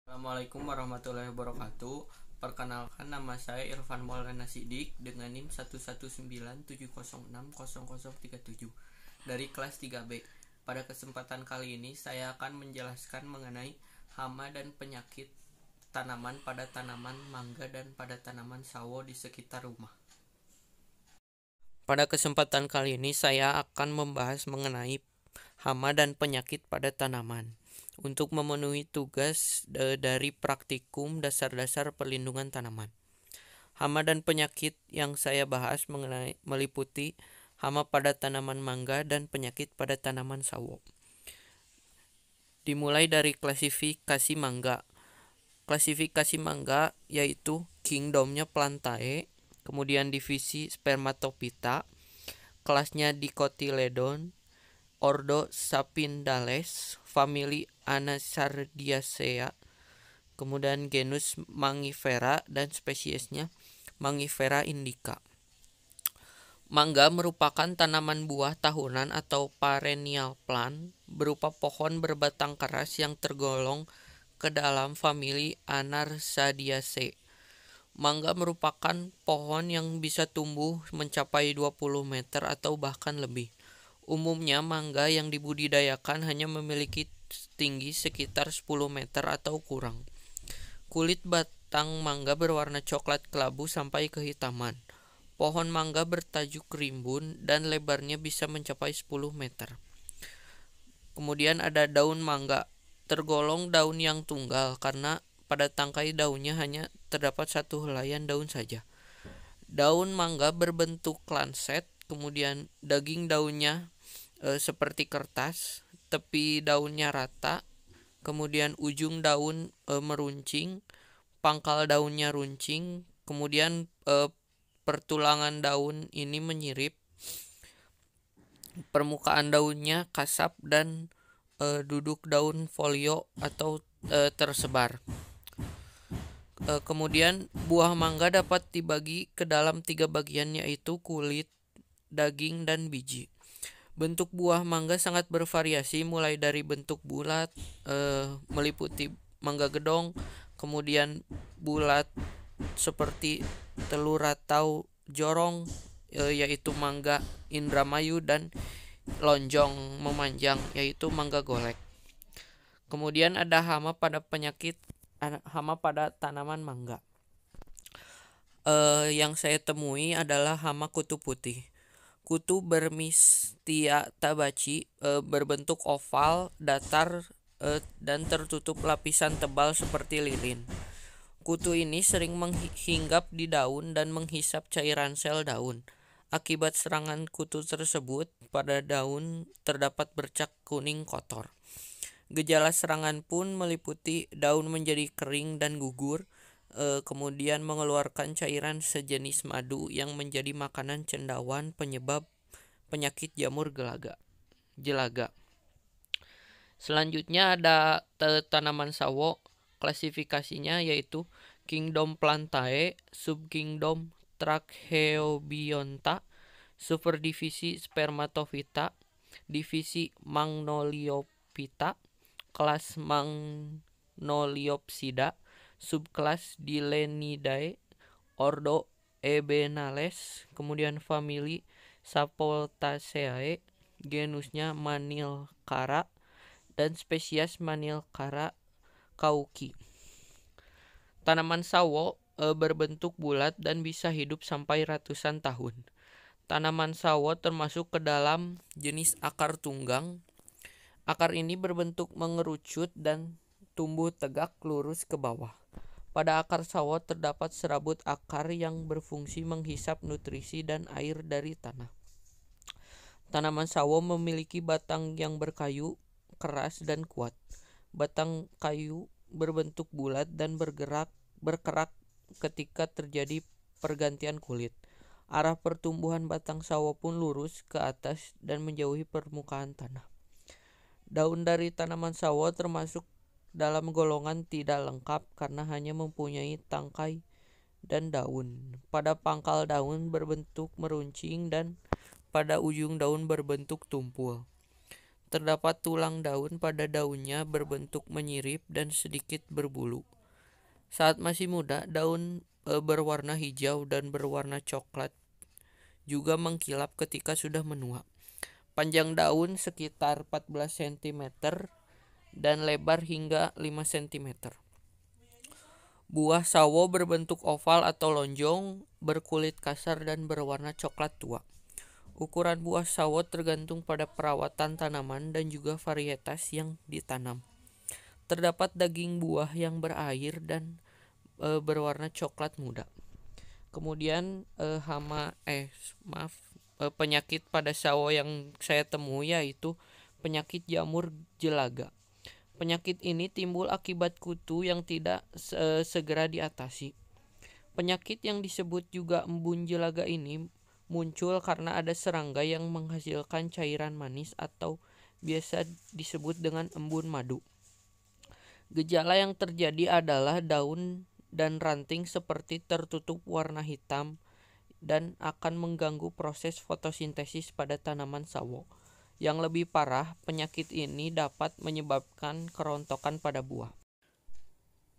Assalamualaikum warahmatullahi wabarakatuh. Perkenalkan, nama saya Irfan Maulana Sidik dengan NIM 11970600037 dari kelas 3B. Pada kesempatan kali ini saya akan menjelaskan mengenai hama dan penyakit tanaman pada tanaman mangga dan pada tanaman sawo di sekitar rumah. Pada kesempatan kali ini saya akan membahas mengenai hama dan penyakit pada tanaman. Untuk memenuhi tugas dari praktikum dasar-dasar perlindungan tanaman. Hama dan penyakit yang saya bahas meliputi hama pada tanaman mangga dan penyakit pada tanaman sawo. Dimulai dari klasifikasi mangga. Klasifikasi mangga yaitu kingdomnya Plantae, kemudian divisi Spermatophyta, kelasnya Dicotyledon, ordo Sapindales, famili Anasardiaceae, kemudian genus Mangifera dan spesiesnya Mangifera indica. Mangga merupakan tanaman buah tahunan atau perennial plant berupa pohon berbatang keras yang tergolong ke dalam famili Anasardiaceae. Mangga merupakan pohon yang bisa tumbuh mencapai 20 meter atau bahkan lebih. Umumnya mangga yang dibudidayakan hanya memiliki tinggi sekitar 10 meter atau kurang. Kulit batang mangga berwarna coklat kelabu sampai kehitaman. Pohon mangga bertajuk rimbun dan lebarnya bisa mencapai 10 meter. Kemudian ada daun mangga, tergolong daun yang tunggal karena pada tangkai daunnya hanya terdapat satu helaian daun saja. Daun mangga berbentuk lancet, kemudian daging daunnya seperti kertas, tepi daunnya rata, kemudian ujung daun meruncing, pangkal daunnya runcing, kemudian pertulangan daun ini menyirip, permukaan daunnya kasar dan duduk daun folio atau tersebar. Kemudian buah mangga dapat dibagi ke dalam 3 bagian, yaitu kulit, daging, dan biji. Bentuk buah mangga sangat bervariasi, mulai dari bentuk bulat meliputi mangga gedong, kemudian bulat seperti telur atau jorong yaitu mangga Indramayu, dan lonjong memanjang yaitu mangga golek. Kemudian ada hama pada tanaman mangga. Yang saya temui adalah hama kutu putih. Kutu Bermistia tabaci berbentuk oval, datar, dan tertutup lapisan tebal seperti lilin. Kutu ini sering menghinggap di daun dan menghisap cairan sel daun. Akibat serangan kutu tersebut, pada daun terdapat bercak kuning kotor. Gejala serangan pun meliputi daun menjadi kering dan gugur, kemudian mengeluarkan cairan sejenis madu yang menjadi makanan cendawan penyebab penyakit jamur jelaga. Selanjutnya ada tanaman sawo. Klasifikasinya yaitu Kingdom Plantae, Subkingdom Tracheobionta, Superdivisi Spermatophyta, Divisi Magnoliophyta, kelas Magnoliopsida, subkelas Dilenidae, ordo Ebenales, kemudian famili Sapoltaceae, genusnya Manilkara, dan spesies Manilkara kauki. Tanaman sawo berbentuk bulat dan bisa hidup sampai ratusan tahun. Tanaman sawo termasuk ke dalam jenis akar tunggang. Akar ini berbentuk mengerucut dan tumbuh tegak lurus ke bawah. Pada akar sawo terdapat serabut akar yang berfungsi menghisap nutrisi dan air dari tanah. Tanaman sawo memiliki batang yang berkayu, keras, dan kuat. Batang kayu berbentuk bulat dan berkerak ketika terjadi pergantian kulit. Arah pertumbuhan batang sawo pun lurus ke atas dan menjauhi permukaan tanah. Daun dari tanaman sawo termasuk dalam golongan tidak lengkap karena hanya mempunyai tangkai dan daun. Pada pangkal daun berbentuk meruncing dan pada ujung daun berbentuk tumpul. Terdapat tulang daun pada daunnya berbentuk menyirip dan sedikit berbulu. Saat masih muda, daun berwarna hijau dan berwarna coklat juga mengkilap ketika sudah menua. Panjang daun sekitar 14 cm dan lebar hingga 5 cm. Buah sawo berbentuk oval atau lonjong, berkulit kasar dan berwarna coklat tua. Ukuran buah sawo tergantung pada perawatan tanaman dan juga varietas yang ditanam. Terdapat daging buah yang berair dan berwarna coklat muda. Kemudian penyakit pada sawo yang saya temui yaitu penyakit jamur jelaga. Penyakit ini timbul akibat kutu yang tidak segera diatasi. Penyakit yang disebut juga embun jelaga ini muncul karena ada serangga yang menghasilkan cairan manis atau biasa disebut dengan embun madu. Gejala yang terjadi adalah daun dan ranting seperti tertutup warna hitam dan akan mengganggu proses fotosintesis pada tanaman sawo. Yang lebih parah, penyakit ini dapat menyebabkan kerontokan pada buah.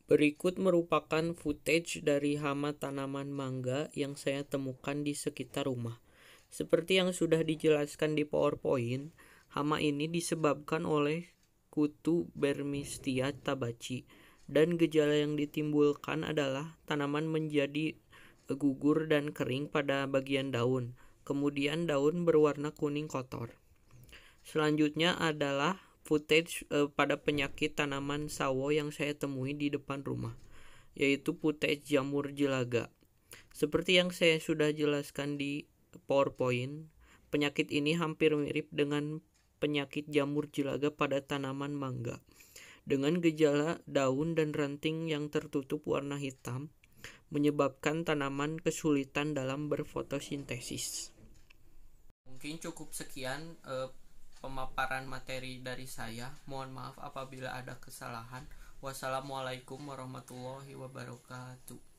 Berikut merupakan footage dari hama tanaman mangga yang saya temukan di sekitar rumah. Seperti yang sudah dijelaskan di PowerPoint, hama ini disebabkan oleh kutu Bermistia tabaci, dan gejala yang ditimbulkan adalah tanaman menjadi gugur dan kering pada bagian daun. Kemudian daun berwarna kuning kotor. Selanjutnya adalah footage pada penyakit tanaman sawo yang saya temui di depan rumah, yaitu footage jamur jelaga. Seperti yang saya sudah jelaskan di PowerPoint, penyakit ini hampir mirip dengan penyakit jamur jelaga pada tanaman mangga, dengan gejala daun dan ranting yang tertutup warna hitam, menyebabkan tanaman kesulitan dalam berfotosintesis. Mungkin cukup sekian pemaparan materi dari saya. Mohon maaf apabila ada kesalahan. Wassalamualaikum warahmatullahi wabarakatuh.